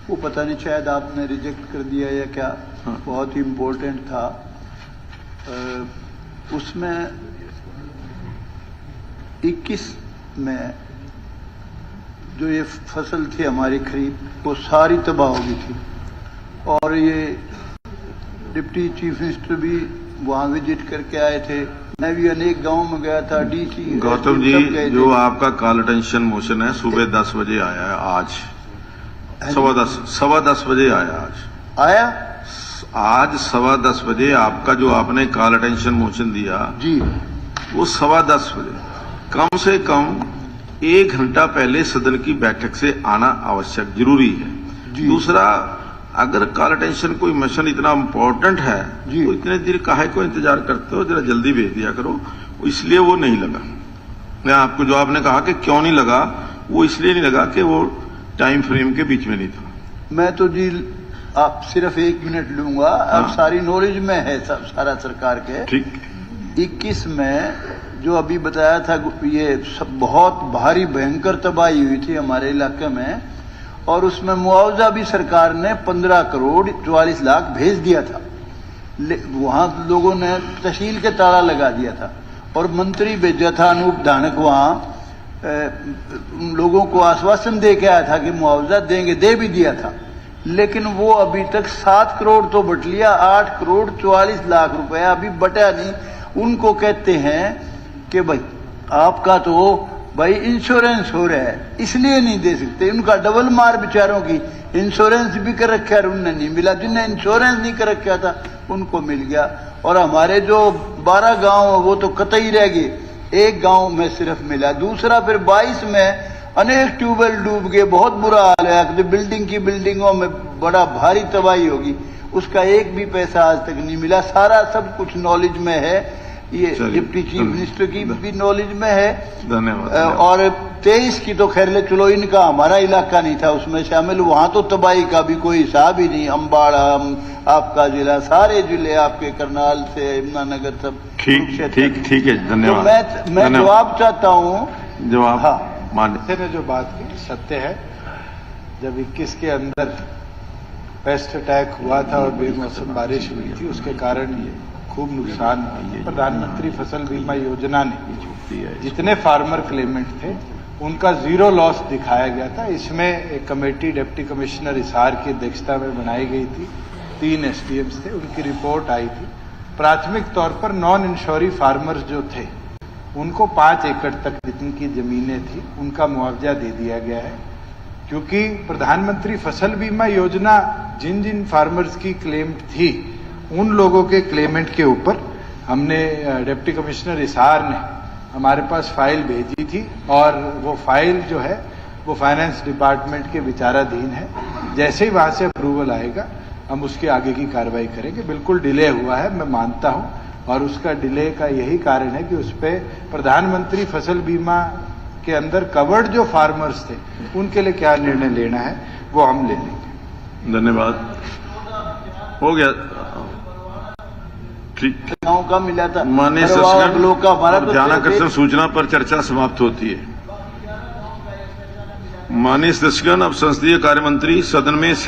वो पता नहीं शायद आपने रिजेक्ट कर दिया या क्या। हाँ। बहुत ही इम्पोर्टेंट था। उसमें 21 में जो ये फसल थी हमारी खरीद, वो सारी तबाह हो गई थी। और ये डिप्टी चीफ मिनिस्टर भी वहाँ विजिट करके आए थे। मैं भी अनेक गांव में गया था। डीसी गौतम जी, जो आपका कॉल अटेंशन मोशन है सुबह 10 बजे आया है आज, 10:15 बजे आया आया आज 10:15 बजे आपका जो आपने कॉल अटेंशन मोशन दिया जी, वो 10:15 बजे, कम से कम 1 घंटा पहले सदन की बैठक से आना आवश्यक जरूरी है। दूसरा, अगर कॉल अटेंशन कोई मिशन इतना इम्पोर्टेंट है तो इतने देर काहे को इंतजार करते हो, जरा जल्दी भेज दिया करो। इसलिए वो नहीं लगा। मैं आपको जो आपने कहा कि क्यों नहीं लगा, वो इसलिए नहीं लगा कि वो टाइम फ्रेम के बीच में नहीं था। मैं तो जी आप सिर्फ 1 मिनट लूंगा। अब सारी नॉलेज में है सब, सारा सरकार के। ठीक। 21 में जो अभी बताया था, ये सब बहुत भारी भयंकर तबाही हुई थी हमारे इलाके में, और उसमें मुआवजा भी सरकार ने 15 करोड़ 44 लाख भेज दिया था। वहां लोगों ने तहसील के ताला लगा दिया था और मंत्री भेजा था अनूप धानक, वहां लोगों को आश्वासन दे के आया था कि मुआवजा देंगे, दे भी दिया था। लेकिन वो अभी तक 7 करोड़ तो बट लिया, 8 करोड़ 44 लाख रुपया अभी बटा नहीं। उनको कहते हैं कि भाई आपका तो भाई इंश्योरेंस हो रहा है, इसलिए नहीं दे सकते। उनका डबल मार बेचारों की। इंश्योरेंस भी कर रखा है, उन्हें नहीं मिला। जिन्हें इंश्योरेंस नहीं कर रखा था उनको मिल गया। और हमारे जो 12 गांव वो तो कतई रह गए, 1 गांव में सिर्फ मिला। दूसरा फिर 22 में अनेक ट्यूबवेल डूब गए, बहुत बुरा हाल है। बिल्डिंग की बिल्डिंगों में बड़ा भारी तबाही होगी, उसका एक भी पैसा आज तक नहीं मिला। सारा सब कुछ नॉलेज में है। ये डिप्टी चीफ मिनिस्टर की भी नॉलेज में है। धन्यवाद। और 23 की तो खैर ले चलो, इनका हमारा इलाका नहीं था उसमें शामिल। वहां तो तबाही का भी कोई हिसाब ही नहीं। अम्बाड़ा, आपका जिला, सारे जिले आपके, करनाल से यमुनानगर सब। ठीक है, धन्यवाद। तो मैं जवाब चाहता हूँ। जवाब। हाँ, माननीय ने जो बात की सत्य है। जब 21 के अंदर पेस्ट अटैक हुआ था और बेमौसम बारिश हुई थी, उसके कारण ये खूब नुकसान हुआ। प्रधानमंत्री फसल बीमा योजना ने जितने फार्मर क्लेमेंट थे उनका 0 लॉस दिखाया गया था। इसमें एक कमेटी डिप्टी कमिश्नर हिसार की अध्यक्षता में बनाई गई थी। 3 SDMs थे, उनकी रिपोर्ट आई थी। प्राथमिक तौर पर नॉन इंश्योरी फार्मर्स जो थे उनको 5 एकड़ तक जिनकी जमीनें थी उनका मुआवजा दे दिया गया है। क्योंकि प्रधानमंत्री फसल बीमा योजना जिन जिन फार्मर्स की क्लेम्ड थी, उन लोगों के क्लेमेंट के ऊपर हमने डिप्टी कमिश्नर हिसार ने हमारे पास फाइल भेजी थी, और वो फाइल जो है वो फाइनेंस डिपार्टमेंट के विचाराधीन है। जैसे ही वहां से अप्रूवल आएगा हम उसके आगे की कार्रवाई करेंगे। बिल्कुल डिले हुआ है, मैं मानता हूं, और उसका डिले का यही कारण है कि उस पर प्रधानमंत्री फसल बीमा के अंदर कवर्ड जो फार्मर्स थे उनके लिए क्या निर्णय लेना है वो हम ले लेंगे। धन्यवाद। हो गया। ठीक। गाँव का मिला था। माननीय ध्यानाकर्षण सूचना पर चर्चा समाप्त होती है। माननीय सदस्यगण, अब संसदीय कार्य मंत्री सदन में